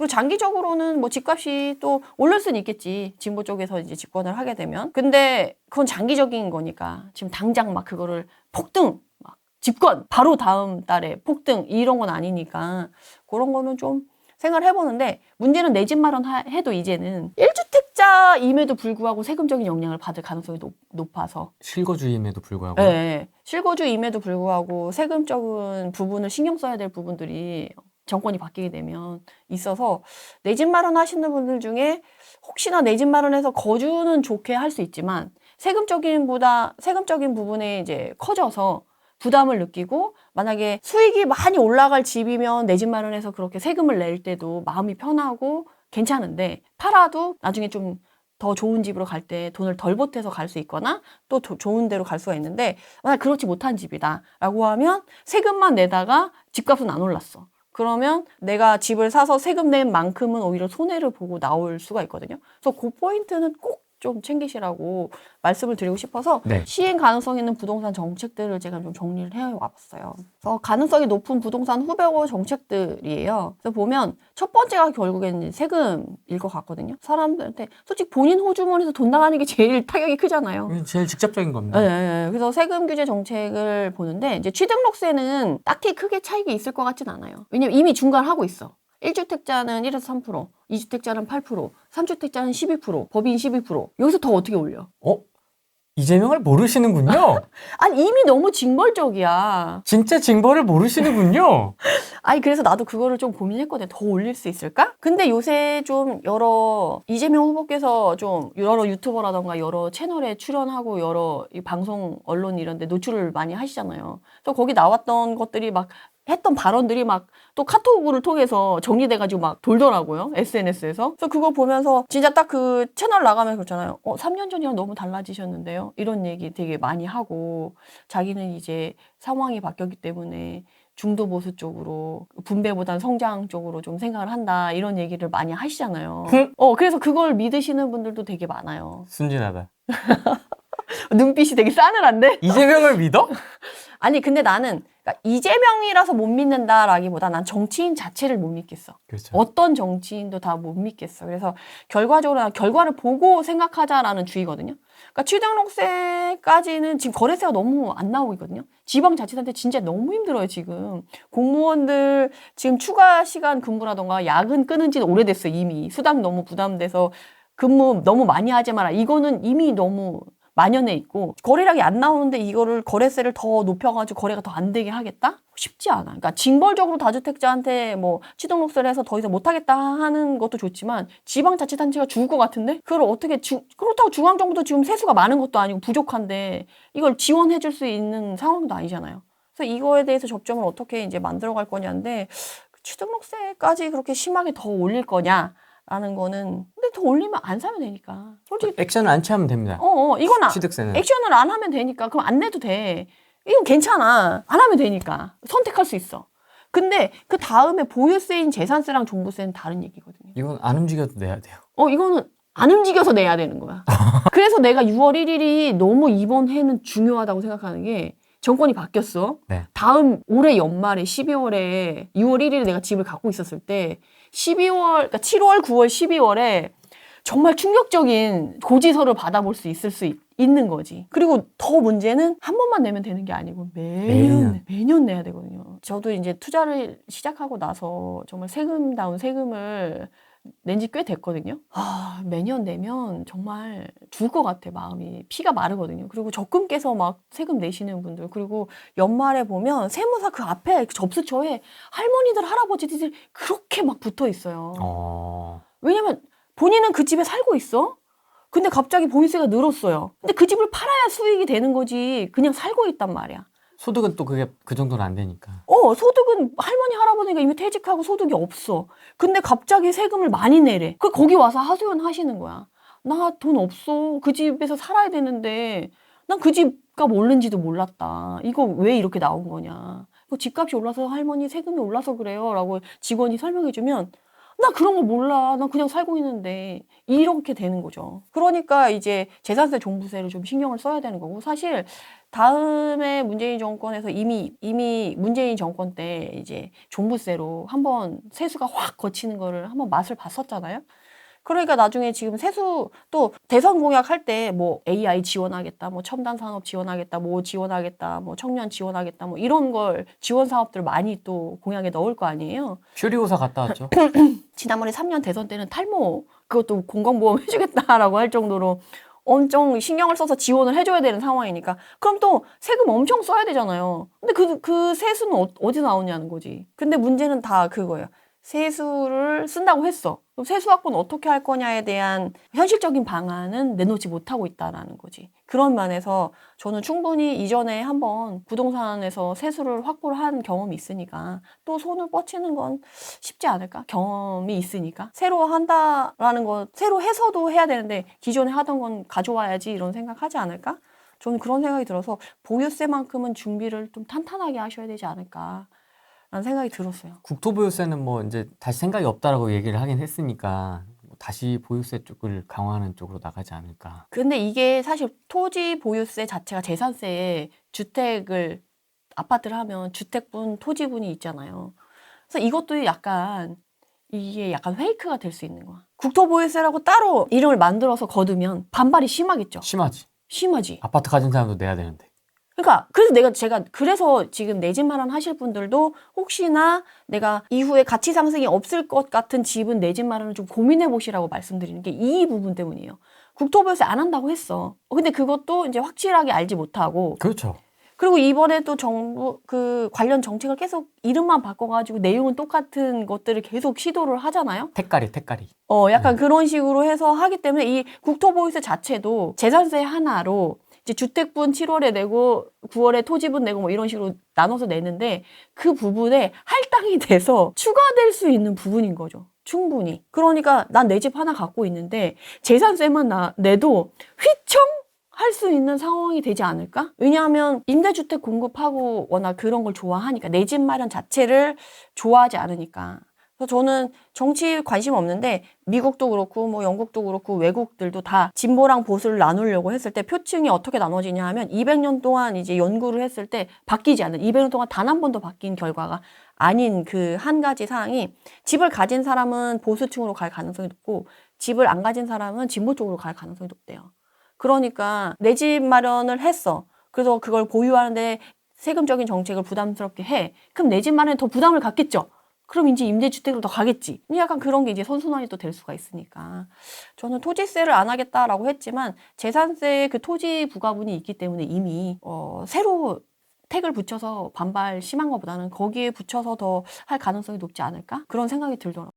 그리고 장기적으로는 뭐 집값이 또 오를 수는 있겠지. 진보 쪽에서 이제 집권을 하게 되면. 근데 그건 장기적인 거니까 지금 당장 막 그거를 폭등, 막 집권, 바로 다음 달에 폭등 이런 건 아니니까 그런 거는 좀 생각을 해보는데 문제는 내 집 마련해도 이제는 1주택자임에도 불구하고 세금적인 영향을 받을 가능성이 높아서 실거주임에도 불구하고요. 네, 실거주임에도 불구하고 세금적인 부분을 신경 써야 될 부분들이 정권이 바뀌게 되면 있어서 내 집 마련하시는 분들 중에 혹시나 내 집 마련해서 거주는 좋게 할 수 있지만 세금적인 부분에 이제 커져서 부담을 느끼고 만약에 수익이 많이 올라갈 집이면 내 집 마련해서 그렇게 세금을 낼 때도 마음이 편하고 괜찮은데 팔아도 나중에 좀 더 좋은 집으로 갈 때 돈을 덜 보태서 갈 수 있거나 또 좋은 데로 갈 수가 있는데 만약 그렇지 못한 집이다 라고 하면 세금만 내다가 집값은 안 올랐어. 그러면 내가 집을 사서 세금 낸 만큼은 오히려 손해를 보고 나올 수가 있거든요. 그래서 그 포인트는 꼭 좀 챙기시라고 말씀을 드리고 싶어서 네. 시행 가능성 있는 부동산 정책들을 제가 좀 정리를 해와봤어요. 그래서 가능성이 높은 부동산 후보고 정책들이에요. 그래서 보면 첫 번째가 결국에는 세금일 것 같거든요. 사람들한테 솔직히 본인 호주머니에서 돈 나가는 게 제일 타격이 크잖아요. 이게 제일 직접적인 겁니다. 네, 그래서 세금 규제 정책을 보는데 이제 취등록세는 딱히 크게 차이가 있을 것 같진 않아요. 왜냐면 이미 중간하고 있어. 1주택자는 1에서 3%, 2주택자는 8%, 3주택자는 12%, 법인 12%. 여기서 더 어떻게 올려? 이재명을 모르시는군요. 아니 이미 너무 징벌적이야. 진짜 징벌을 모르시는군요. 아니 그래서 나도 그거를 좀 고민했거든. 더 올릴 수 있을까? 근데 요새 좀 여러 이재명 후보께서 좀 여러 유튜버라던가 여러 채널에 출연하고 여러 이 방송 언론 이런 데 노출을 많이 하시잖아요. 또 거기 나왔던 것들이 막 했던 발언들이 막 또 카톡을 통해서 정리돼가지고 막 돌더라고요. SNS에서. 그래서 그거 보면서 진짜 딱 그 채널 나가면 그렇잖아요. 3년 전이랑 너무 달라지셨는데요. 이런 얘기 되게 많이 하고 자기는 이제 상황이 바뀌었기 때문에 중도 보수 쪽으로 분배보단 성장 쪽으로 좀 생각을 한다 이런 얘기를 많이 하시잖아요. 그래서 그걸 믿으시는 분들도 되게 많아요. 순진하다. 눈빛이 되게 싸늘한데? 이재명을 믿어? 아니 근데 나는 그러니까 이재명이라서 못 믿는다라기보다 난 정치인 자체를 못 믿겠어. 그렇죠. 어떤 정치인도 다 못 믿겠어. 그래서 결과적으로 결과를 보고 생각하자라는 주의거든요. 그러니까 취등록세까지는 지금 거래세가 너무 안 나오고 있거든요. 지방자치단체 진짜 너무 힘들어요 지금. 공무원들 지금 추가 시간 근무라던가 야근 끊은 지는 오래됐어요 이미. 수당 너무 부담돼서 근무 너무 많이 하지 마라. 이거는 이미 너무 만연해 있고 거래량이 안 나오는데 이거를 거래세를 더 높여가지고 거래가 더 안 되게 하겠다? 쉽지 않아. 그러니까 징벌적으로 다주택자한테 뭐 취등록세를 해서 더 이상 못하겠다 하는 것도 좋지만 지방자치단체가 죽을 것 같은데 그걸 어떻게 그렇다고 중앙정부도 지금 세수가 많은 것도 아니고 부족한데 이걸 지원해 줄 수 있는 상황도 아니잖아요. 그래서 이거에 대해서 접점을 어떻게 이제 만들어갈 거냐인데 취등록세까지 그렇게 심하게 더 올릴 거냐? 라는 거는 근데 더 올리면 안 사면 되니까 솔직히 액션을 안 취하면 됩니다. 이건 취득세는. 액션을 안 하면 되니까 그럼 안 내도 돼. 이건 괜찮아. 안 하면 되니까 선택할 수 있어. 근데 그 다음에 보유세인 재산세랑 종부세는 다른 얘기거든요. 이건 안 움직여도 내야 돼요. 이거는 안 움직여서 내야 되는 거야. 그래서 내가 6월 1일이 너무 이번 해는 중요하다고 생각하는 게 정권이 바뀌었어. 네. 다음 올해 연말에 12월에 6월 1일에 내가 집을 갖고 있었을 때 12월, 그러니까 7월, 9월, 12월에 정말 충격적인 고지서를 받아볼 수 있는 거지. 그리고 더 문제는 한 번만 내면 되는 게 아니고 매년 내야 되거든요. 저도 이제 투자를 시작하고 나서 정말 세금다운 세금을 낸 지 꽤 됐거든요. 매년 내면 정말 죽을 것 같아, 마음이. 피가 마르거든요. 그리고 적금 깨서 막 세금 내시는 분들. 그리고 연말에 보면 세무사 그 앞에 그 접수처에 할머니들, 할아버지들 그렇게 막 붙어 있어요. 왜냐면 본인은 그 집에 살고 있어. 근데 갑자기 보유세가 늘었어요. 근데 그 집을 팔아야 수익이 되는 거지. 그냥 살고 있단 말이야. 소득은 또 그게 그 정도는 안 되니까. 소득은 할머니, 할아버지가 이미 퇴직하고 소득이 없어. 근데 갑자기 세금을 많이 내래. 거기 와서 하소연 하시는 거야. 나 돈 없어. 그 집에서 살아야 되는데 난 그 집값 오른지도 몰랐다. 이거 왜 이렇게 나온 거냐. 집값이 올라서 할머니 세금이 올라서 그래요. 라고 직원이 설명해주면 나 그런 거 몰라. 나 그냥 살고 있는데. 이렇게 되는 거죠. 그러니까 이제 재산세 종부세를 좀 신경을 써야 되는 거고, 사실 다음에 문재인 정권에서 이미 문재인 정권 때 이제 종부세로 한번 세수가 확 거치는 거를 한번 맛을 봤었잖아요. 그러니까 나중에 지금 세수 또 대선 공약할 때 뭐 AI 지원하겠다, 뭐 첨단 산업 지원하겠다, 뭐 지원하겠다, 뭐 청년 지원하겠다, 뭐 이런 걸 지원 사업들 많이 또 공약에 넣을 거 아니에요. 퓨리오사 갔다 왔죠. 지난번에 3년 대선 때는 탈모 그것도 건강보험 해주겠다라고 할 정도로 엄청 신경을 써서 지원을 해줘야 되는 상황이니까 그럼 또 세금 엄청 써야 되잖아요. 근데 그 세수는 어디서 나오냐는 거지. 근데 문제는 다 그거예요. 세수를 쓴다고 했어. 그럼 세수 확보는 어떻게 할 거냐에 대한 현실적인 방안은 내놓지 못하고 있다라는 거지. 그런 면에서 저는 충분히 이전에 한번 부동산에서 세수를 확보를 한 경험이 있으니까 또 손을 뻗치는 건 쉽지 않을까? 경험이 있으니까. 새로 한다라는 거, 새로 해서도 해야 되는데 기존에 하던 건 가져와야지 이런 생각하지 않을까? 저는 그런 생각이 들어서 보유세만큼은 준비를 좀 탄탄하게 하셔야 되지 않을까? 라는 생각이 들었어요. 국토보유세는 뭐 이제 다시 생각이 없다라고 얘기를 하긴 했으니까 뭐 다시 보유세 쪽을 강화하는 쪽으로 나가지 않을까. 근데 이게 사실 토지 보유세 자체가 재산세에 주택을 아파트를 하면 주택분 토지분이 있잖아요. 그래서 이것도 약간 이게 약간 페이크가 될 수 있는 거야. 국토보유세라고 따로 이름을 만들어서 거두면 반발이 심하겠죠. 심하지. 심하지. 아파트 가진 사람도 내야 되는데. 그러니까 그래서 지금 내 집 마련 하실 분들도 혹시나 내가 이후에 가치 상승이 없을 것 같은 집은 내 집 마련을 좀 고민해 보시라고 말씀드리는 게 이 부분 때문이에요. 국토보유세 안 한다고 했어. 근데 그것도 이제 확실하게 알지 못하고 그렇죠. 그리고 이번에 또 정부 그 관련 정책을 계속 이름만 바꿔가지고 내용은 똑같은 것들을 계속 시도를 하잖아요. 택가리. 약간 그런 식으로 해서 하기 때문에 이 국토보유세 자체도 재산세 하나로 이제 주택분 7월에 내고 9월에 토지분 내고 뭐 이런 식으로 나눠서 내는데 그 부분에 할당이 돼서 추가될 수 있는 부분인 거죠. 충분히. 그러니까 난 내 집 하나 갖고 있는데 재산세만 내도 휘청할 수 있는 상황이 되지 않을까? 왜냐하면 임대주택 공급하고 워낙 그런 걸 좋아하니까 내 집 마련 자체를 좋아하지 않으니까. 그래서 저는 정치 관심 없는데 미국도 그렇고 뭐 영국도 그렇고 외국들도 다 진보랑 보수를 나누려고 했을 때 표층이 어떻게 나눠지냐 하면 200년 동안 이제 연구를 했을 때 바뀌지 않는 200년 동안 단 한 번도 바뀐 결과가 아닌 그 한 가지 사항이 집을 가진 사람은 보수층으로 갈 가능성이 높고 집을 안 가진 사람은 진보 쪽으로 갈 가능성이 높대요. 그러니까 내 집 마련을 했어. 그래서 그걸 보유하는데 세금적인 정책을 부담스럽게 해. 그럼 내 집 마련에 더 부담을 갖겠죠. 그럼 이제 임대주택으로 더 가겠지. 약간 그런 게 이제 선순환이 또 될 수가 있으니까. 저는 토지세를 안 하겠다라고 했지만 재산세에 그 토지 부과분이 있기 때문에 이미 새로 택을 붙여서 반발 심한 것보다는 거기에 붙여서 더 할 가능성이 높지 않을까? 그런 생각이 들더라고요.